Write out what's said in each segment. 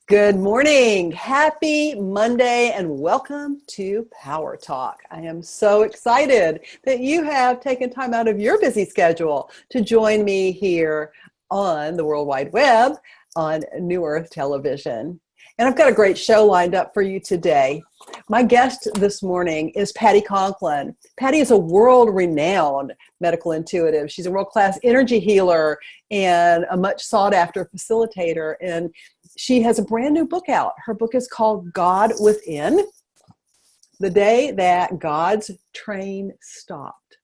Good morning. Happy Monday and welcome to Power Talk. I am so excited that you have taken time out of your busy schedule to join me here on the World Wide Web on New Earth Television. And I've got a great show lined up for you today. My guest this morning is Patti Conklin. Patti is a world-renowned medical intuitive. She's a world-class energy healer and a much sought-after facilitator. And she has a brand new book out. Her book is called God Within: The Day That God's Train Stopped.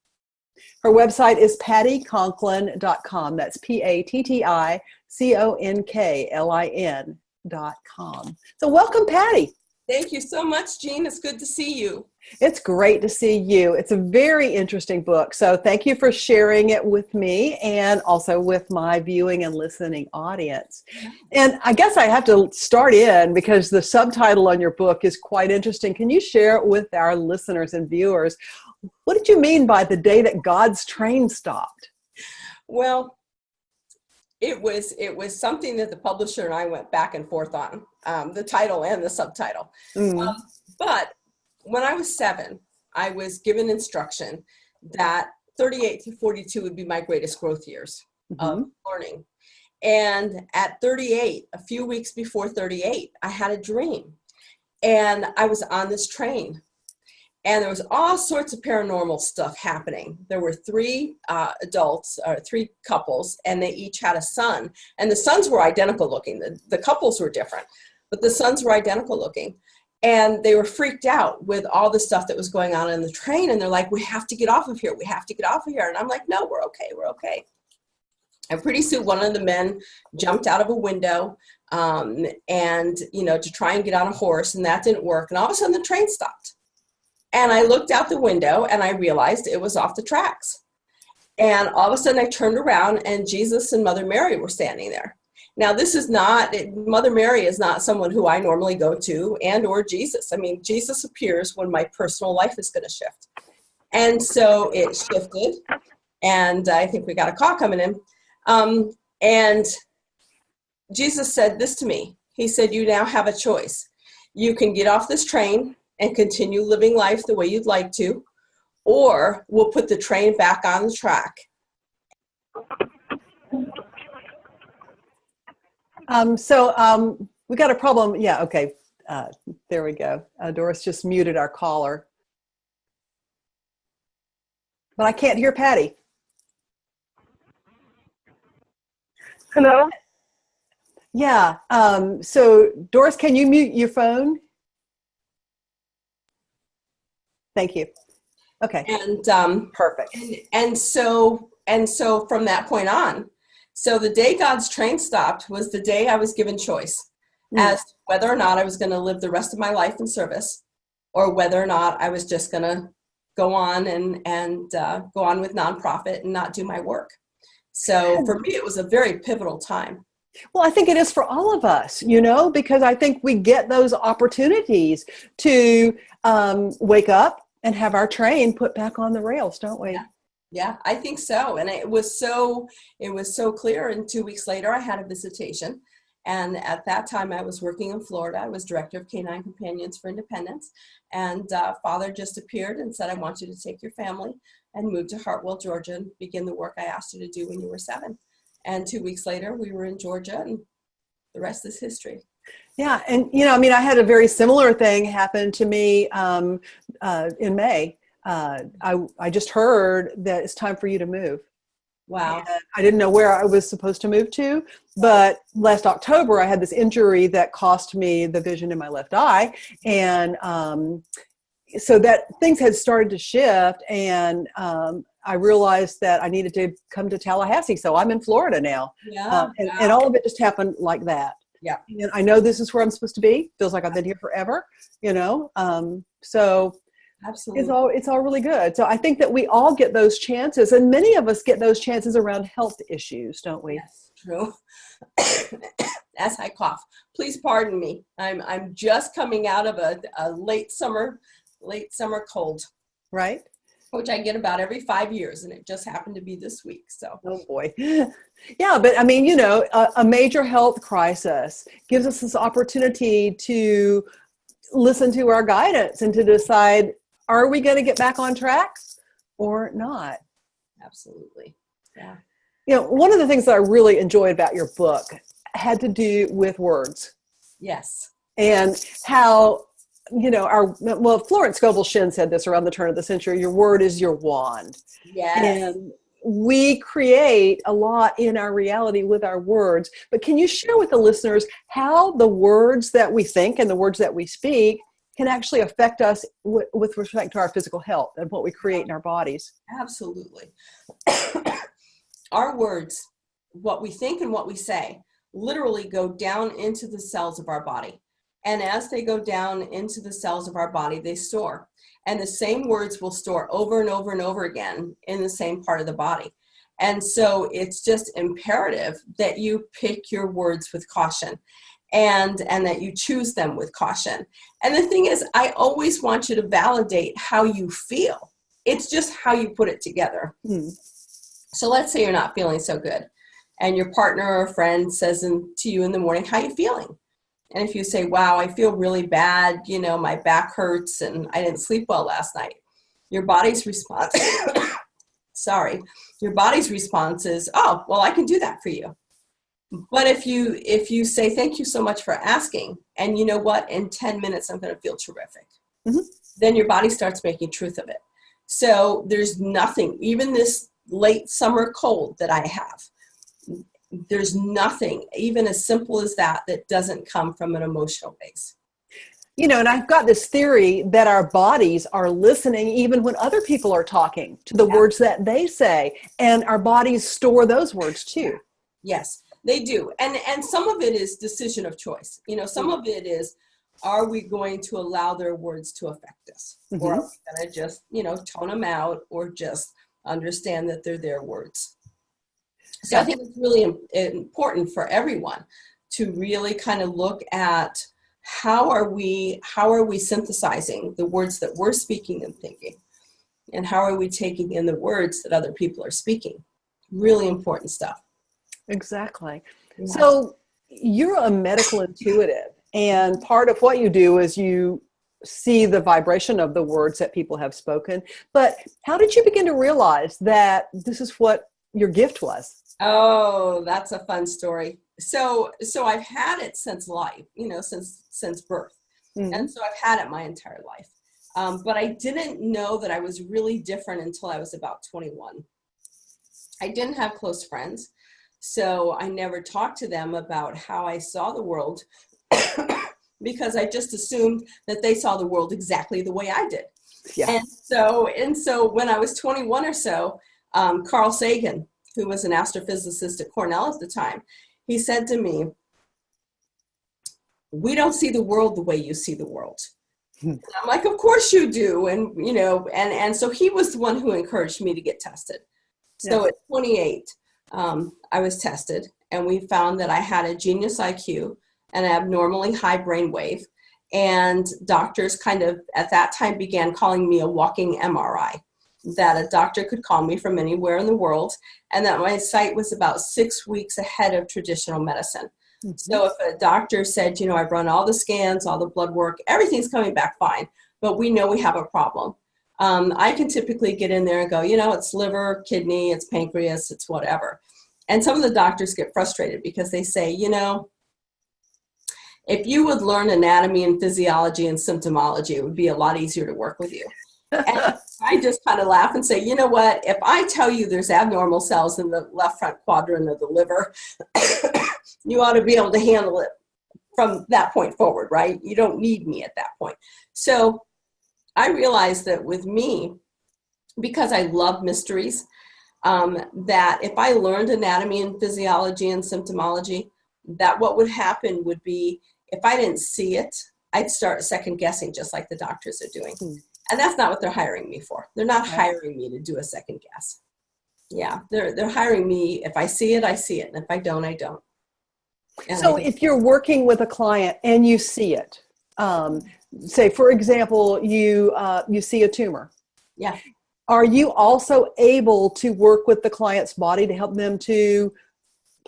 Her website is patticonklin.com. That's patticonklin.com. So welcome, Patti. Thank you so much, Jean. It's good to see you. It's great to see you. It's a very interesting book. So thank you for sharing it with me and also with my viewing and listening audience. And I guess I have to start in because the subtitle on your book is quite interesting. Can you share it with our listeners and viewers? What did you mean by the day that God's train stopped? Well, it was something that the publisher and I went back and forth on, the title and the subtitle. But when I was 7, I was given instruction that 38 to 42 would be my greatest growth years of learning. And at 38, a few weeks before 38, I had a dream. And I was on this train. And there was all sorts of paranormal stuff happening. There were 3 adults, or 3 couples, and they each had a son. And the sons were identical looking. The couples were different, but the sons were identical looking. And they were freaked out with all the stuff that was going on in the train. And they're like, we have to get off of here. We have to get off of here. And I'm like, no, we're okay. We're okay. And pretty soon one of the men jumped out of a window to try and get on a horse. And that didn't work. And all of a sudden the train stopped. And I looked out the window and I realized it was off the tracks. And all of a sudden I turned around and Jesus and Mother Mary were standing there. Now, Mother Mary is not someone who I normally go to, and or Jesus. I mean, Jesus appears when my personal life is going to shift. And so it shifted, and I think we got a call coming in. And Jesus said this to me. He said, you now have a choice. You can get off this train and continue living life the way you'd like to, or we'll put the train back on the track. We got a problem. Yeah, okay. There we go. Doris just muted our caller. But I can't hear Patti. Hello? Yeah. So Doris, can you mute your phone? Thank you. Okay. And perfect. And so from that point on, so the day God's train stopped was the day I was given choice as to whether or not I was going to live the rest of my life in service, or whether or not I was just going to go on and go on with nonprofit and not do my work. So for me, it was a very pivotal time. Well, I think it is for all of us, because I think we get those opportunities to wake up and have our train put back on the rails, don't we? Yeah, I think so. And it was so clear. And 2 weeks later, I had a visitation. And at that time, I was working in Florida. I was director of Canine Companions for Independence. And Father just appeared and said, I want you to take your family and move to Hartwell, Georgia, and begin the work I asked you to do when you were 7. And 2 weeks later, we were in Georgia, and the rest is history. Yeah. And, I had a very similar thing happen to me in May. I just heard that it's time for you to move. Wow. And I didn't know where I was supposed to move to, but last October I had this injury that cost me the vision in my left eye. And so that things had started to shift, and I realized that I needed to come to Tallahassee. So I'm in Florida now. And all of it just happened like that. Yeah. And I know this is where I'm supposed to be. Feels like I've been here forever, so absolutely. It's all really good. So I think that we all get those chances, and many of us get those chances around health issues, don't we? Yes, true. As I cough, please pardon me. I'm just coming out of a late summer cold. Right. which I get about every 5 years, and it just happened to be this week. So, oh boy. Yeah, but I mean, a major health crisis gives us this opportunity to listen to our guidance and to decide, are we going to get back on track or not? absolutely. Yeah. One of the things that I really enjoyed about your book had to do with words. Yes. And how, Florence Scovel Shinn said this around the turn of the century, your word is your wand. Yes. And we create a lot in our reality with our words. But can you share with the listeners how the words that we think and the words that we speak can actually affect us with respect to our physical health and what we create in our bodies? Absolutely. Our words, what we think and what we say, literally go down into the cells of our body. And as they go down into the cells of our body, they store. And the same words will store over and over and over again in the same part of the body. And so it's just imperative that you pick your words with caution and that you choose them with caution. And the thing is, I always want you to validate how you feel. It's just how you put it together. So let's say you're not feeling so good, and your partner or friend says to you in the morning, how you feeling? And if you say, wow, I feel really bad, my back hurts and I didn't sleep well last night, your body's response, your body's response is, oh, well, I can do that for you. But if you say, thank you so much for asking, and you know what, in 10 minutes, I'm going to feel terrific. Then your body starts making truth of it. So there's nothing, even this late summer cold that I have, there's nothing even as simple as that doesn't come from an emotional base. And I've got this theory that our bodies are listening even when other people are talking to the words that they say, and our bodies store those words too. Yes, they do. And some of it is decision of choice. Some of it is, are we going to allow their words to affect us? Or are we going to just, tone them out, or just understand that they're their words? So I think it's really important for everyone to really kind of look at how are we synthesizing the words that we're speaking and thinking, and how are we taking in the words that other people are speaking? Really important stuff. Exactly. Yeah. So you're a medical intuitive, and part of what you do is you see the vibration of the words that people have spoken. But how did you begin to realize that this is what your gift was? Oh, that's a fun story. So I've had it since life, since birth. And so I've had it my entire life. But I didn't know that I was really different until I was about 21. I didn't have close friends, so I never talked to them about how I saw the world because I just assumed that they saw the world exactly the way I did. Yeah. And so when I was 21 or so, Carl Sagan, who was an astrophysicist at Cornell at the time, he said to me, we don't see the world the way you see the world. And I'm like, of course you do. And, and so he was the one who encouraged me to get tested. So at 28, I was tested, and we found that I had a genius IQ and an abnormally high brain wave. And doctors kind of at that time began calling me a walking MRI, that a doctor could call me from anywhere in the world, and that my sight was about 6 weeks ahead of traditional medicine. So if a doctor said, I've run all the scans, all the blood work, everything's coming back fine, but we know we have a problem, I can typically get in there and go, it's liver, kidney, it's pancreas, it's whatever. And some of the doctors get frustrated because they say, if you would learn anatomy and physiology and symptomology, it would be a lot easier to work with you. And I just kind of laugh and say, you know what, if I tell you there's abnormal cells in the left front quadrant of the liver, you ought to be able to handle it from that point forward, right? You don't need me at that point. So I realized that with me, because I love mysteries, that if I learned anatomy and physiology and symptomology, that what would happen would be, if I didn't see it, I'd start second guessing, just like the doctors are doing. And that's not what they're hiring me for. They're not hiring me to do a second guess. Yeah, they're hiring me. If I see it, I see it. And if I don't, I don't. So if you're working with a client and you see it, say, for example, you see a tumor. Yeah. Are you also able to work with the client's body to help them to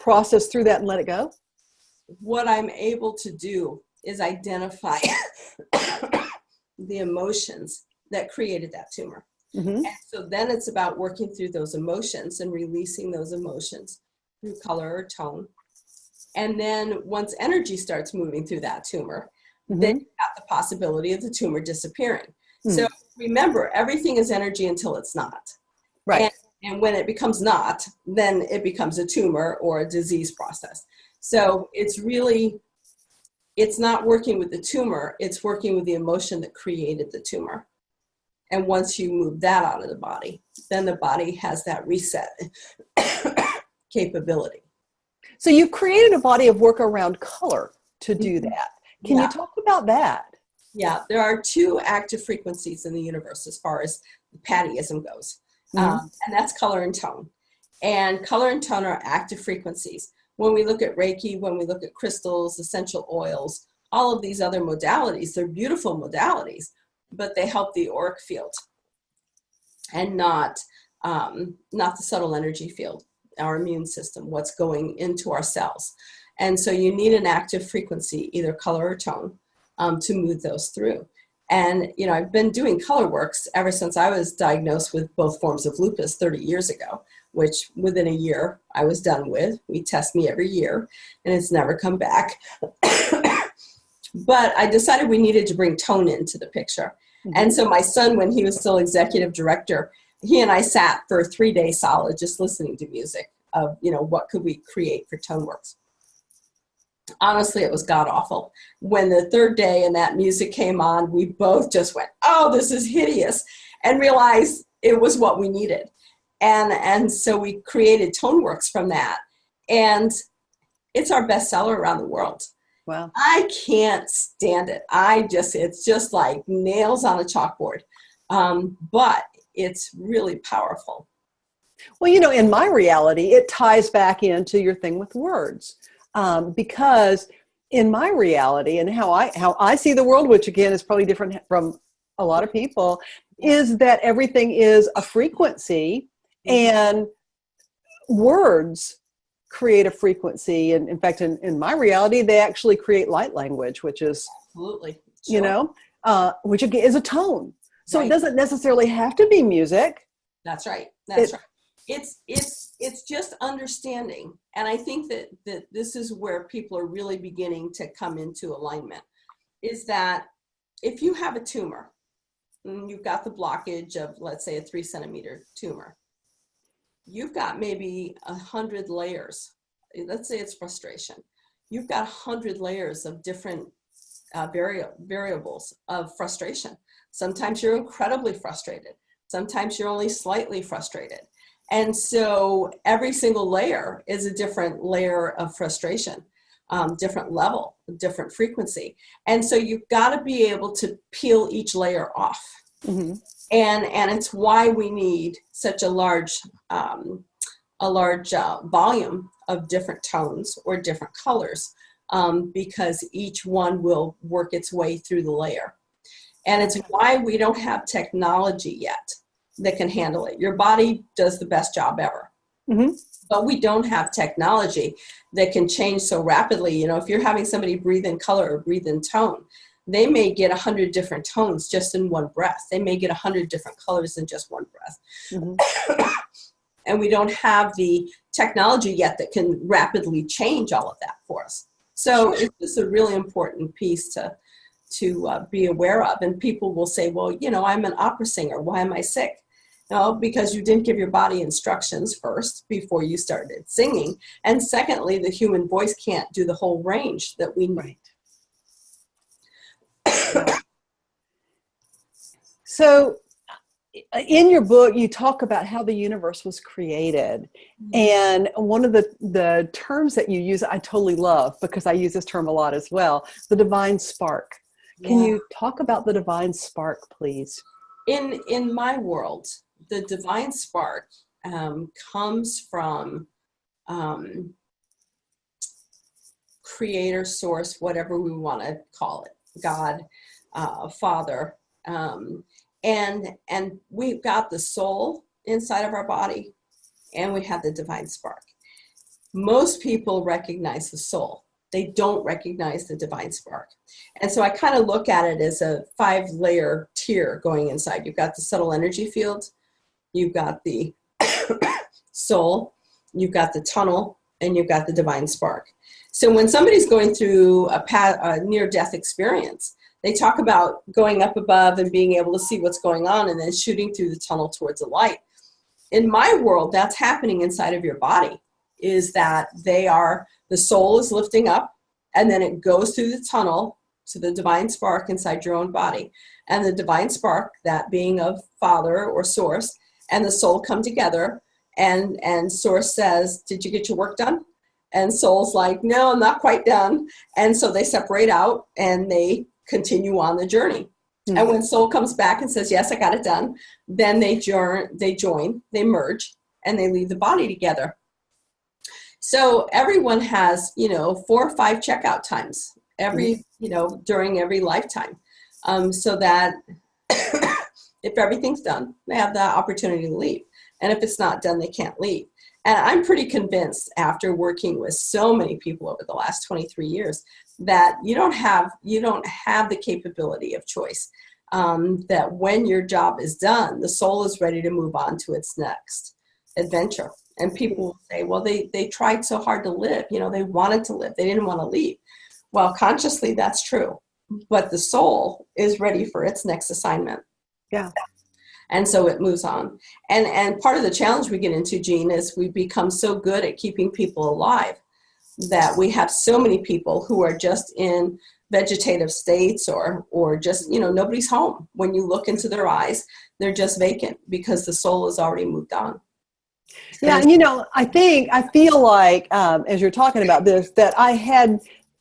process through that and let it go? What I'm able to do is identify the emotions that created that tumor. Mm-hmm. And so then it's about working through those emotions and releasing those emotions through color or tone. And then once energy starts moving through that tumor, then you've got the possibility of the tumor disappearing. So remember, everything is energy until it's not. Right. And when it becomes not, then it becomes a tumor or a disease process. So it's not working with the tumor, it's working with the emotion that created the tumor. And once you move that out of the body, then the body has that reset capability. So you created a body of work around color to do that. Can you talk about that? Yeah, there are two active frequencies in the universe as far as Pattyism goes. And that's color and tone. And color and tone are active frequencies. When we look at Reiki, when we look at crystals, essential oils, all of these other modalities, they're beautiful modalities, but they help the auric field and not the subtle energy field, our immune system, what's going into our cells. And so you need an active frequency, either color or tone, to move those through. And, you know, I've been doing color works ever since I was diagnosed with both forms of lupus 30 years ago, which within a year I was done with. We test me every year and it's never come back. But I decided we needed to bring tone into the picture. And so my son, when he was still executive director, he and I sat for 3 days solid just listening to music of, you know, what could we create for tone works. Honestly, it was god awful. When the third day and that music came on, we both just went, oh, this is hideous, and realized it was what we needed. And so we created Toneworks from that. And it's our bestseller around the world. Wow. I can't stand it. It's just like nails on a chalkboard. But it's really powerful. Well, you know, in my reality, it ties back into your thing with words. Because in my reality and how I see the world, which again is probably different from a lot of people, is that everything is a frequency and words create a frequency. And in fact, in my reality, they actually create light language, which is, absolutely, sure. You know, which again is a tone. So right. It doesn't necessarily have to be music. That's right. That's right. It's just understanding. And I think that this is where people are really beginning to come into alignment, is that if you have a tumor, and you've got the blockage of, let's say, a 3 centimeter tumor, you've got maybe 100 layers. Let's say it's frustration. You've got 100 layers of different variables of frustration. Sometimes you're incredibly frustrated. Sometimes you're only slightly frustrated. And so every single layer is a different layer of frustration, different level, different frequency. And so you've got to be able to peel each layer off. Mm-hmm. And it's why we need such a large volume of different tones or different colors, because each one will work its way through the layer. And it's why we don't have technology yet that can handle it. Your body does the best job ever. Mm-hmm. But we don't have technology that can change so rapidly. You know, if you're having somebody breathe in color or breathe in tone, they may get 100 different tones just in one breath. They may get 100 different colors in just one breath. Mm-hmm. And we don't have the technology yet that can rapidly change all of that for us. So it's just a really important piece to be aware of. And people will say, well, you know, I'm an opera singer. Why am I sick? No, because you didn't give your body instructions first before you started singing. And secondly, the human voice can't do the whole range that we need. Right. So in your book, you talk about how the universe was created. And one of the terms that you use, I totally love, because I use this term a lot as well, the divine spark. Can you talk about the divine spark, please? In my world, the divine spark comes from creator, source, whatever we want to call it, God, Father. And we've got the soul inside of our body, and we have the divine spark. Most people recognize the soul. They don't recognize the divine spark. And so I kind of look at it as a 5-layer tier going inside. You've got the subtle energy field, you've got the soul, you've got the tunnel, and you've got the divine spark. So when somebody's going through a near-death experience, they talk about going up above and being able to see what's going on and then shooting through the tunnel towards the light. In my world, that's happening inside of your body, is that the soul is lifting up, and then it goes through the tunnel to the divine spark inside your own body. And the divine spark, that being of Father or Source, and the soul come together, and Source says, did you get your work done? And soul's like, no, I'm not quite done. And so they separate out and they continue on the journey. Mm-hmm. And when soul comes back and says, yes, I got it done, then they join, they merge, and they leave the body together. So everyone has, 4 or 5 checkout times during every lifetime. So that if everything's done, they have the opportunity to leave. And if it's not done, they can't leave. And I'm pretty convinced, after working with so many people over the last 23 years, that you don't have the capability of choice. That when your job is done, the soul is ready to move on to its next adventure. And people will say, well, they tried so hard to live. They wanted to live. They didn't want to leave. Well, consciously, that's true. But the soul is ready for its next assignment. Yeah. And so it moves on. And part of the challenge we get into, Jean, is we become so good at keeping people alive that we have so many people who are just in vegetative states or just, nobody's home. When you look into their eyes, they're just vacant because the soul has already moved on. Yeah, and I feel like as you're talking about this, that I had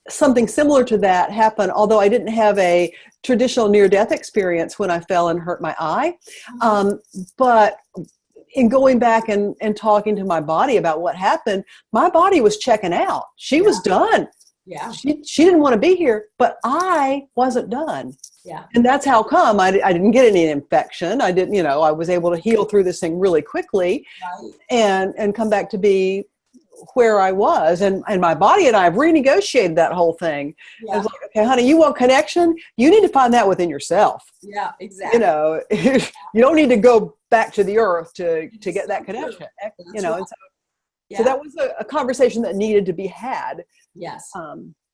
something similar to that happen, although I didn't have a traditional near-death experience when I fell and hurt my eye. But in going back and talking to my body about what happened, my body was checking out. She was done. Yeah. She didn't want to be here, but I wasn't done. Yeah. And that's how come I didn't get any infection. I didn't, I was able to heal through this thing really quickly. Right. and come back to be where I was. And my body and I have renegotiated that whole thing. Yeah. I was like, okay, honey, you want connection? You need to find that within yourself. Yeah, exactly. You don't need to go back to the earth to get that connection. Right. And so that was a conversation that needed to be had. Yes.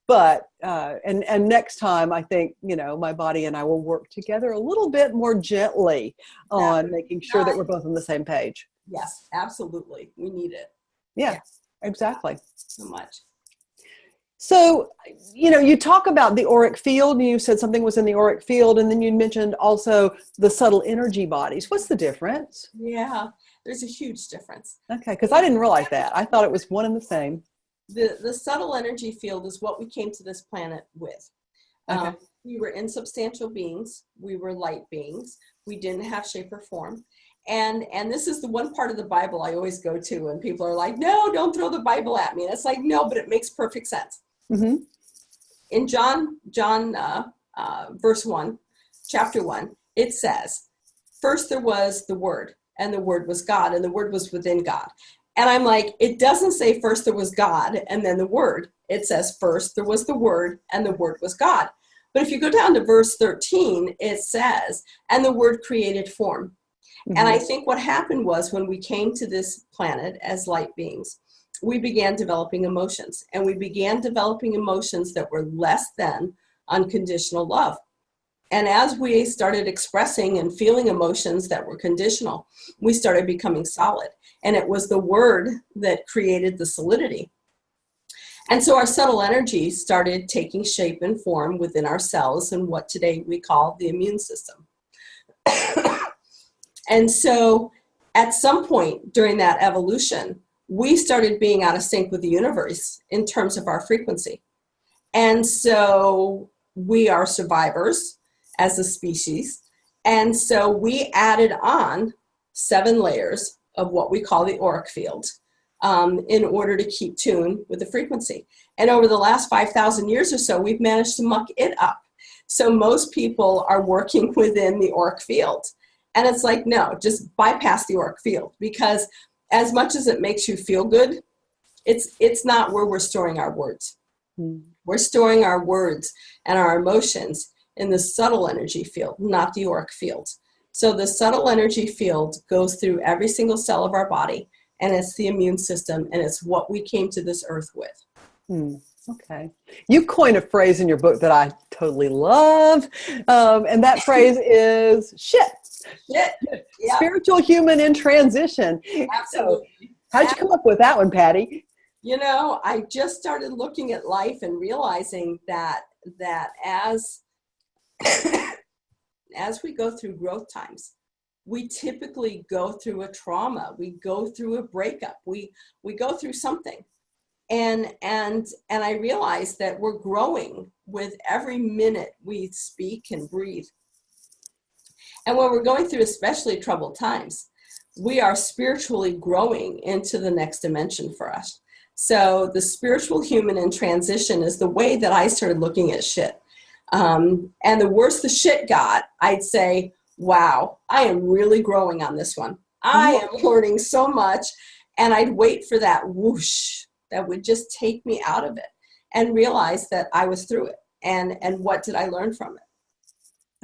But next time, I think, my body and I will work together a little bit more gently on making sure that we're both on the same page. Yes, absolutely. We need it. Yeah, yes. Exactly. So much. So, you talk about the auric field, and you said something was in the auric field, and then you mentioned also the subtle energy bodies. What's the difference? Yeah, there's a huge difference. Okay, because I didn't realize that. I thought it was one and the same. The subtle energy field is what we came to this planet with. Okay. We were insubstantial beings. We were light beings. We didn't have shape or form. And this is the one part of the Bible I always go to when people are like, no, don't throw the Bible at me. And it's like, no, but it makes perfect sense. Mm-hmm. In John verse 1, chapter 1, it says, first there was the Word, and the Word was God, and the Word was within God. And I'm like, it doesn't say first there was God and then the Word. It says first there was the Word and the Word was God. But if you go down to verse 13, it says, and the Word created form. Mm-hmm. And I think what happened was when we came to this planet as light beings, we began developing emotions. And we began developing emotions that were less than unconditional love. And as we started expressing and feeling emotions that were conditional, we started becoming solid. And it was the Word that created the solidity. And so our subtle energy started taking shape and form within our cells and what today we call the immune system. And so at some point during that evolution, we started being out of sync with the universe in terms of our frequency. And so we are survivors as a species. And so we added on 7 layers of what we call the auric field in order to keep tune with the frequency. And over the last 5,000 years or so, we've managed to muck it up. So most people are working within the auric field. And it's like, no, just bypass the auric field, because as much as it makes you feel good, it's not where we're storing our words. We're storing our words and our emotions in the subtle energy field, not the auric field. So the subtle energy field goes through every single cell of our body, and it's the immune system, and it's what we came to this earth with. Okay. You coined a phrase in your book that I totally love, and that phrase is shit. Shit. Yep. Spiritual human in transition. Absolutely. So, how'd you come up with that one, Patti? You know, I just started looking at life and realizing that as as we go through growth times, we typically go through a trauma, we go through a breakup, we go through something. And I realized that we're growing with every minute we speak and breathe. And when we're going through especially troubled times, we are spiritually growing into the next dimension for us. So the spiritual human in transition is the way that I started looking at shit. And the worse the shit got, I'd say, wow, I am really growing on this one. I am learning so much. And I'd wait for that whoosh that would just take me out of it and realize that I was through it. And what did I learn from it?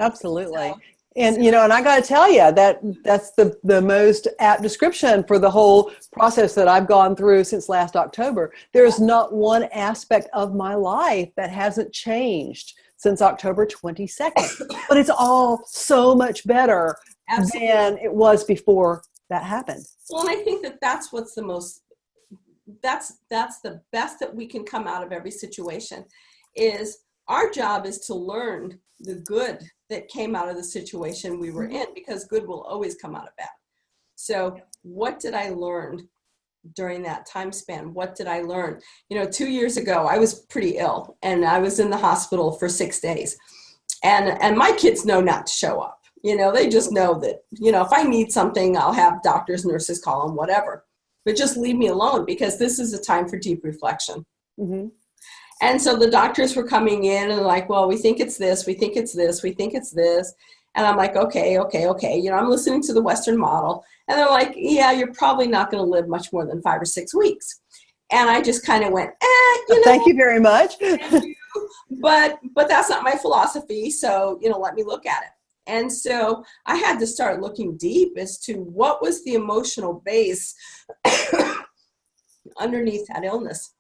Absolutely. And, and I got to tell you that's the most apt description for the whole process that I've gone through since last October. There's not one aspect of my life that hasn't changed since October 22nd, but it's all so much better than it was before that happened. Well, and I think that's what's that's the best that we can come out of every situation. Is our job is to learn the good that came out of the situation we were in, because good will always come out of bad. So what did I learn during that time span? What did I learn? 2 years ago, I was pretty ill and I was in the hospital for 6 days, and my kids know not to show up. They just know that, if I need something, I'll have doctors, nurses call them, whatever, but just leave me alone, because this is a time for deep reflection. Mm-hmm. And so the doctors were coming in and like, well, we think it's this, we think it's this, we think it's this. And I'm like, okay. I'm listening to the Western model. And they're like, yeah, you're probably not going to live much more than 5 or 6 weeks. And I just kind of went, thank you very much. Thank you. But that's not my philosophy. So, let me look at it. And so I had to start looking deep as to what was the emotional base underneath that illness.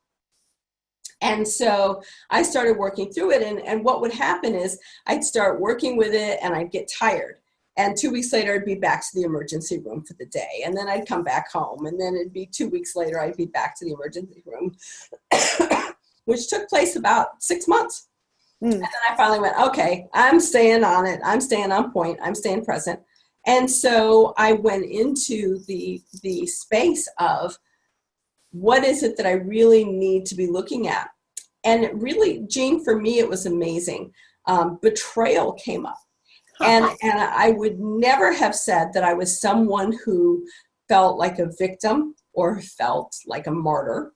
And so I started working through it. And what would happen is I'd start working with it and I'd get tired. And 2 weeks later, I'd be back to the emergency room for the day. And then I'd come back home. And then it'd be 2 weeks later, I'd be back to the emergency room, which took place about 6 months. And then I finally went, okay, I'm staying on it. I'm staying on point. I'm staying present. And so I went into the space of, what is it that I really need to be looking at? And really, Jean, for me, it was amazing. Betrayal came up. And I would never have said that I was someone who felt like a victim or felt like a martyr.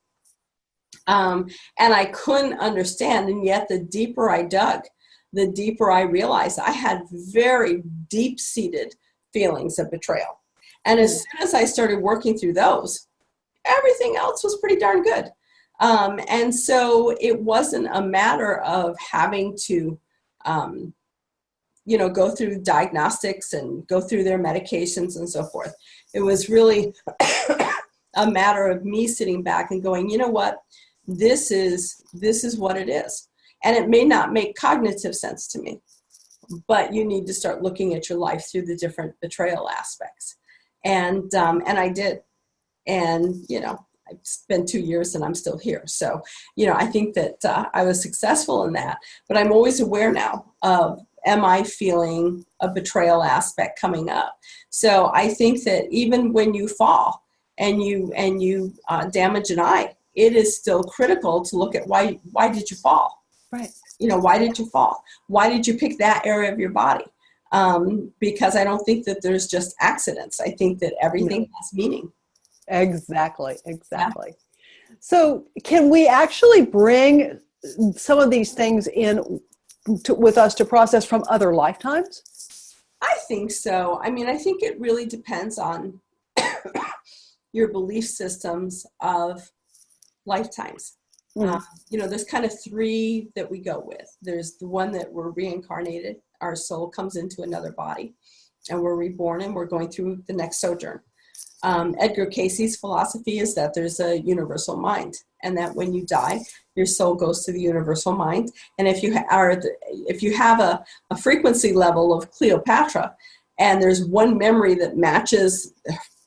And I couldn't understand. And yet the deeper I dug, the deeper I realized I had very deep-seated feelings of betrayal. And as soon as I started working through those, everything else was pretty darn good. And so it wasn't a matter of having to, go through diagnostics and go through their medications and so forth. It was really a matter of me sitting back and going, you know what, this is what it is. And it may not make cognitive sense to me, but you need to start looking at your life through the different betrayal aspects. And I did. And, it's been 2 years and I'm still here. So, I think that I was successful in that, but I'm always aware now of, am I feeling a betrayal aspect coming up? So I think that even when you fall and you damage an eye, it is still critical to look at why did you fall? Right. Why did you fall? Why did you pick that area of your body? Because I don't think that there's just accidents. I think that everything has meaning. Exactly. Yeah. So can we actually bring some of these things in with us to process from other lifetimes? I think so. I mean, I think it really depends on your belief systems of lifetimes. Mm. There's kind of three that we go with. There's the one that we're reincarnated. Our soul comes into another body and we're reborn and we're going through the next sojourn. Edgar Casey's philosophy is that there's a universal mind and that when you die, your soul goes to the universal mind. And if you have a frequency level of Cleopatra and there's one memory that matches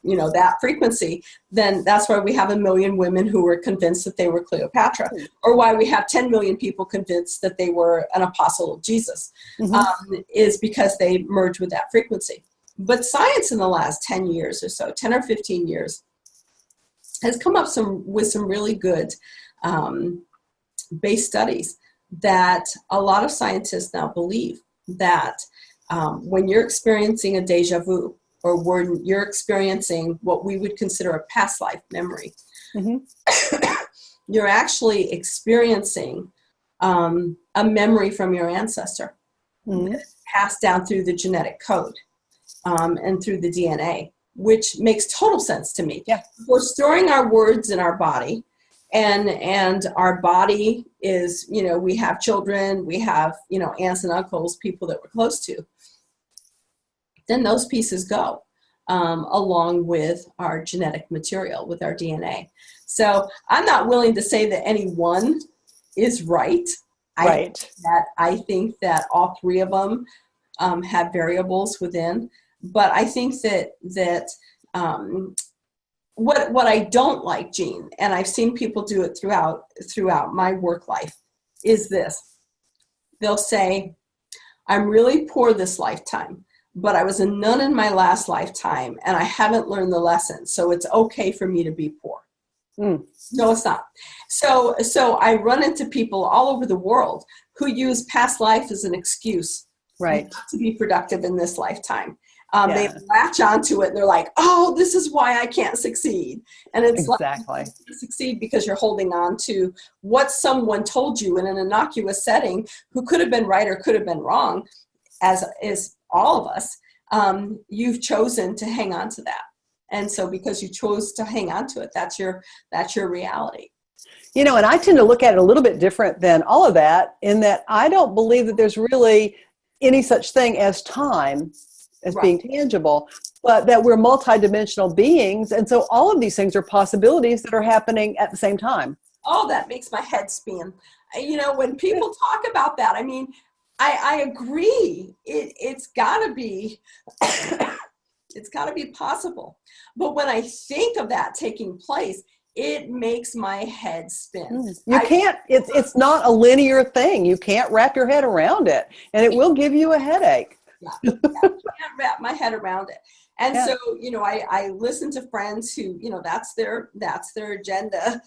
that frequency, then that's why we have 1 million women who were convinced that they were Cleopatra, or why we have 10 million people convinced that they were an apostle of Jesus, is because they merge with that frequency. But science in the last 10 years or so, 10 or 15 years, has come up with some really good base studies that a lot of scientists now believe that when you're experiencing a deja vu, or when you're experiencing what we would consider a past life memory, you're actually experiencing a memory from your ancestor passed down through the genetic code and through the DNA, which makes total sense to me. Yeah. We're storing our words in our body, and our body is, we have children, we have, aunts and uncles, people that we're close to. Then those pieces go along with our genetic material, with our DNA. So I'm not willing to say that any one is right. I think that all three of them have variables within. But I think that what I don't like, Jean, and I've seen people do it throughout my work life, is this. They'll say, I'm really poor this lifetime, but I was a nun in my last lifetime and I haven't learned the lesson. So it's okay for me to be poor. No, it's not. So I run into people all over the world who use past life as an excuse not to be productive in this lifetime. They latch onto it and they're like, oh, this is why I can't succeed. And it's like, you succeed because you're holding on to what someone told you in an innocuous setting, who could have been right or could have been wrong, as is all of us. You've chosen to hang on to that. And so because you chose to hang on to it, that's your reality. And I tend to look at it a little bit different than all of that, in that I don't believe that there's really any such thing as time as being tangible, but that we're multidimensional beings. And so all of these things are possibilities that are happening at the same time. Oh, that makes my head spin. When people talk about that, I mean, I agree. It's gotta be, it's gotta be possible. But when I think of that taking place, it makes my head spin. You can't, it's not a linear thing. You can't wrap your head around it, and it will give you a headache. I can't wrap my head around it. And so, I listen to friends who, that's their agenda.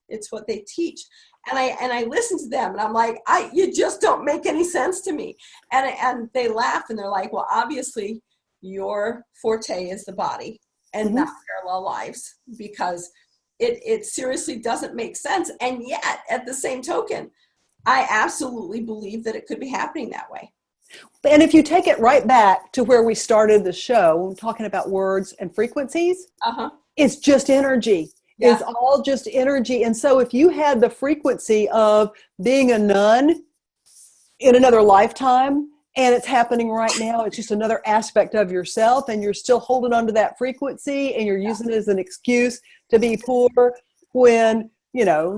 It's what they teach. And I listen to them and I'm like, you just don't make any sense to me. And they laugh and they're like, well, obviously your forte is the body and not parallel lives, because it seriously doesn't make sense. And yet at the same token, I absolutely believe that it could be happening that way. And if you take it right back to where we started the show, talking about words and frequencies, it's just energy. Yeah. It's all just energy. And so if you had the frequency of being a nun in another lifetime, and it's happening right now, it's just another aspect of yourself, and you're still holding on to that frequency, and you're using it as an excuse to be poor, when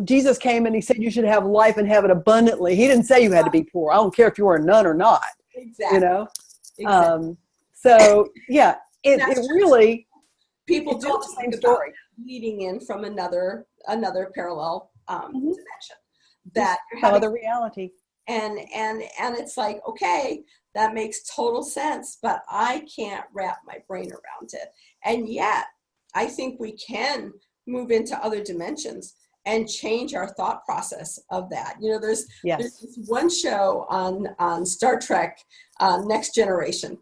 Jesus came and he said you should have life and have it abundantly. He didn't say you had to be poor. I don't care if you were a nun or not. Exactly. Exactly. So yeah, it really, people do the same story, leading in from another parallel dimension, that another reality. And it's like, okay, that makes total sense, but I can't wrap my brain around it. And yet I think we can move into other dimensions and change our thought process of that. There's this one show on Star Trek, Next Generation.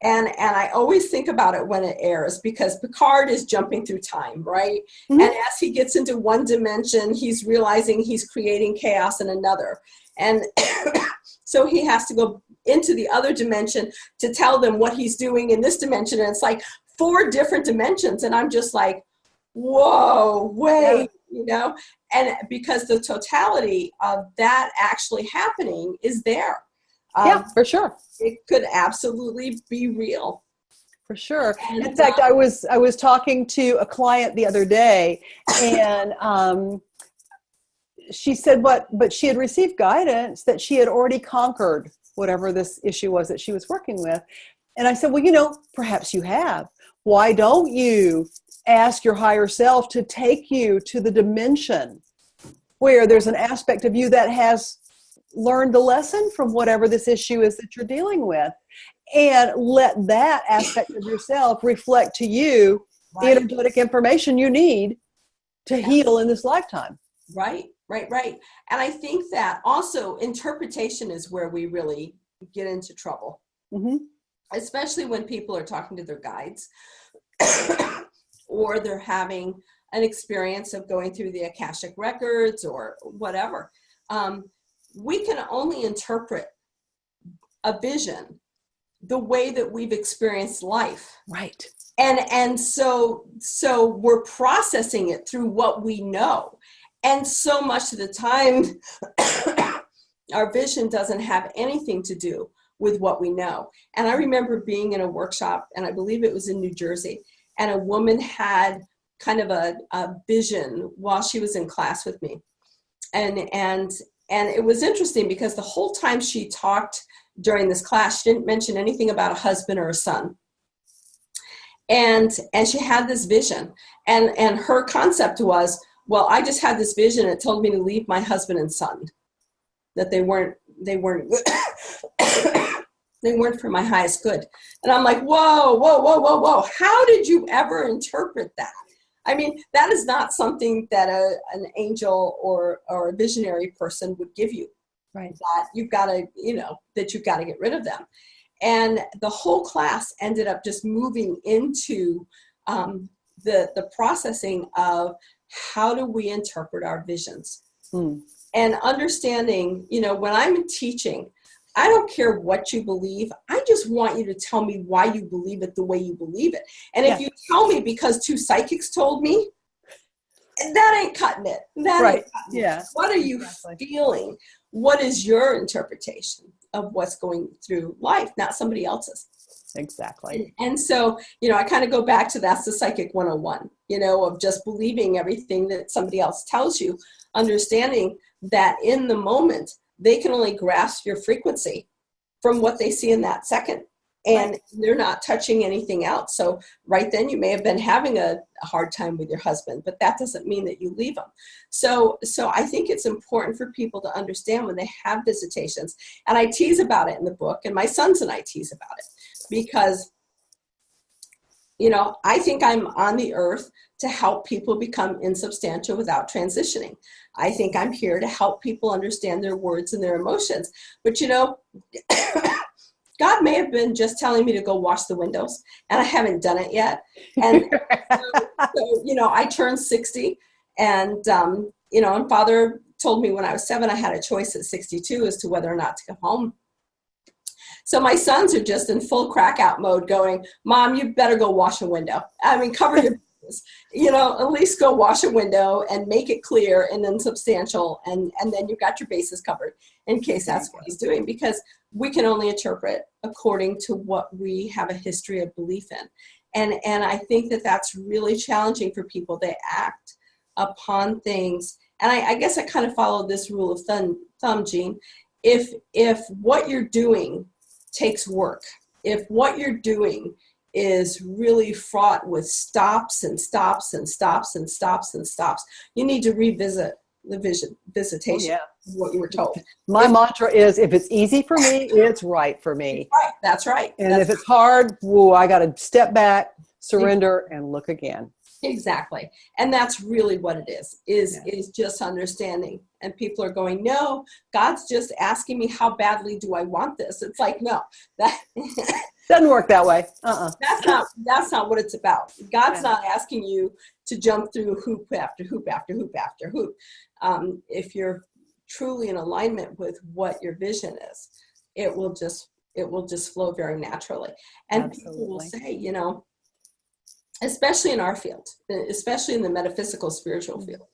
And I always think about it when it airs, because Picard is jumping through time, right? And as he gets into one dimension, he's realizing he's creating chaos in another. And So he has to go into the other dimension to tell them what he's doing in this dimension. And it's like 4 different dimensions. And I'm just like, whoa, wait, and because the totality of that actually happening is there. Yeah, for sure. It could absolutely be real. For sure. And, in fact, I was talking to a client the other day, and she said but she had received guidance that she had already conquered whatever this issue was that she was working with. And I said, well, perhaps you have. Why don't you ask your higher self to take you to the dimension where there's an aspect of you that has learned the lesson from whatever this issue is that you're dealing with, and let that aspect of yourself reflect to you the energetic information you need to heal in this lifetime. Right. And I think that also interpretation is where we really get into trouble, especially when people are talking to their guides or they're having an experience of going through the Akashic records or whatever. We can only interpret a vision the way that we've experienced life. Right. And so we're processing it through what we know. And so much of the time, our vision doesn't have anything to do with what we know. And I remember being in a workshop, and I believe it was in New Jersey, and a woman had kind of a vision while she was in class with me. And it was interesting because the whole time she talked during this class, she didn't mention anything about a husband or a son. And she had this vision. And her concept was, well, I just had this vision. It told me to leave my husband and son, that they weren't they weren't for my highest good. And I'm like, whoa. How did you ever interpret that? I mean, that is not something that an angel or a visionary person would give you. Right. That you've got to, that you've got to get rid of them. And the whole class ended up just moving into the processing of how do we interpret our visions. And understanding, when I'm teaching, I don't care what you believe. I just want you to tell me why you believe it the way you believe it. And if you tell me because 2 psychics told me, that ain't cutting it. That ain't cutting it. What are you feeling? What is your interpretation of what's going through life, not somebody else's? Exactly. And so, I kind of go back to that's the psychic 101, of just believing everything that somebody else tells you, understanding that in the moment, they can only grasp your frequency from what they see in that second. And they're not touching anything else. So right then you may have been having a hard time with your husband, but that doesn't mean that you leave them. So I think it's important for people to understand when they have visitations. And I tease about it in the book, and my sons and I tease about it because, I think I'm on the earth to help people become insubstantial without transitioning. I think I'm here to help people understand their words and their emotions. But, God may have been just telling me to go wash the windows, and I haven't done it yet. And so, I turned 60, and and Father told me when I was 7, I had a choice at 62 as to whether or not to come home. So my sons are just in full crack out mode going, Mom, you better go wash a window. I mean, cover your business. At least go wash a window and make it clear and then substantial. And then you've got your bases covered in case that's what he's doing, because we can only interpret according to what we have a history of belief in. And I think that that's really challenging for people. They act upon things. And I guess I kind of follow this rule of thumb, Jean. If what you're doing takes work, if what you're doing is really fraught with stops and stops and stops and stops and stops, you need to revisit the visitation of what you were told. My mantra is, if it's easy for me, it's right for me. Right. That's right. And if it's hard, I got to step back, surrender, and look again. Exactly. And that's really what it is just understanding. And people are going, no, God's just asking me, how badly do I want this? It's like, no, that doesn't work that way. That's not what it's about. God's not asking you to jump through hoop after hoop after hoop after hoop. If you're truly in alignment with what your vision is, it will just flow very naturally. And Absolutely. people will say, you know, especially in our field, especially in the metaphysical spiritual field,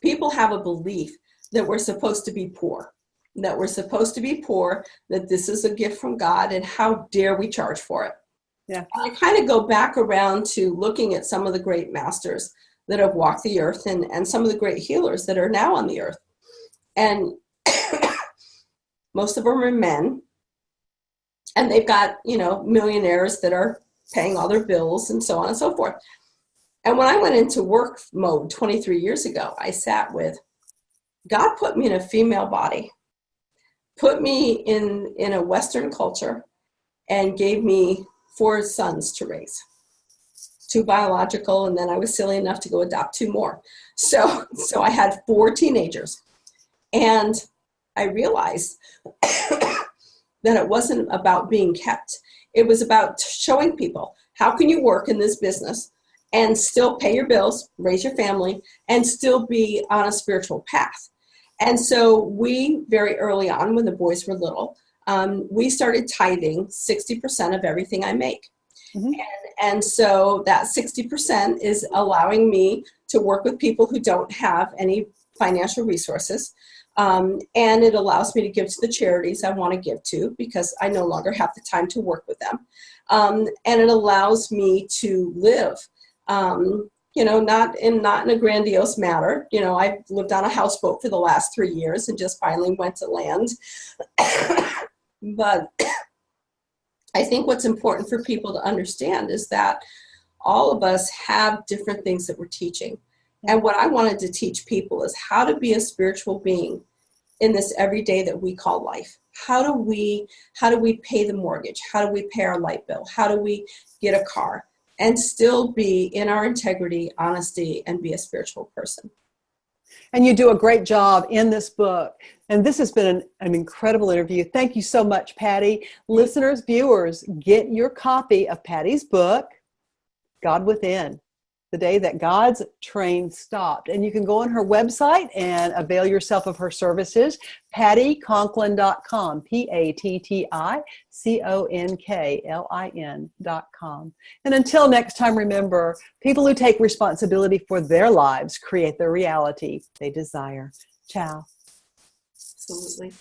people have a belief that we're supposed to be poor, that this is a gift from God, and how dare we charge for it. Yeah. And I kind of go back around to looking at some of the great masters that have walked the earth, and some of the great healers that are now on the earth. And most of them are men, and they've got, you know, millionaires that are paying all their bills and so on and so forth. And when I went into work mode 23 years ago, I sat with, God put me in a female body, put me in a Western culture, and gave me 4 sons to raise. 2 biological, and then I was silly enough to go adopt 2 more. So I had 4 teenagers. And I realized that it wasn't about being kept. It was about showing people, how can you work in this business and still pay your bills, raise your family, and still be on a spiritual path. And so we, very early on, when the boys were little, we started tithing 60% of everything I make. Mm-hmm. And so that 60% is allowing me to work with people who don't have any financial resources. And it allows me to give to the charities I want to give to, because I no longer have the time to work with them. And it allows me to live, you know, not in a grandiose manner. You know, I've lived on a houseboat for the last 3 years and just finally went to land. But I think what's important for people to understand is that all of us have different things that we're teaching. And what I wanted to teach people is how to be a spiritual being in this everyday that we call life. How do we pay the mortgage? How do we pay our light bill? How do we get a car and still be in our integrity, honesty, and be a spiritual person? And you do a great job in this book. And this has been an incredible interview. Thank you so much, Patti. Listeners, viewers, get your copy of Patti's book, God Within, the day that God's train stopped. And you can go on her website and avail yourself of her services, PattiConklin.com, PattiConklin.com. And until next time, remember, people who take responsibility for their lives create the reality they desire. Ciao. Absolutely.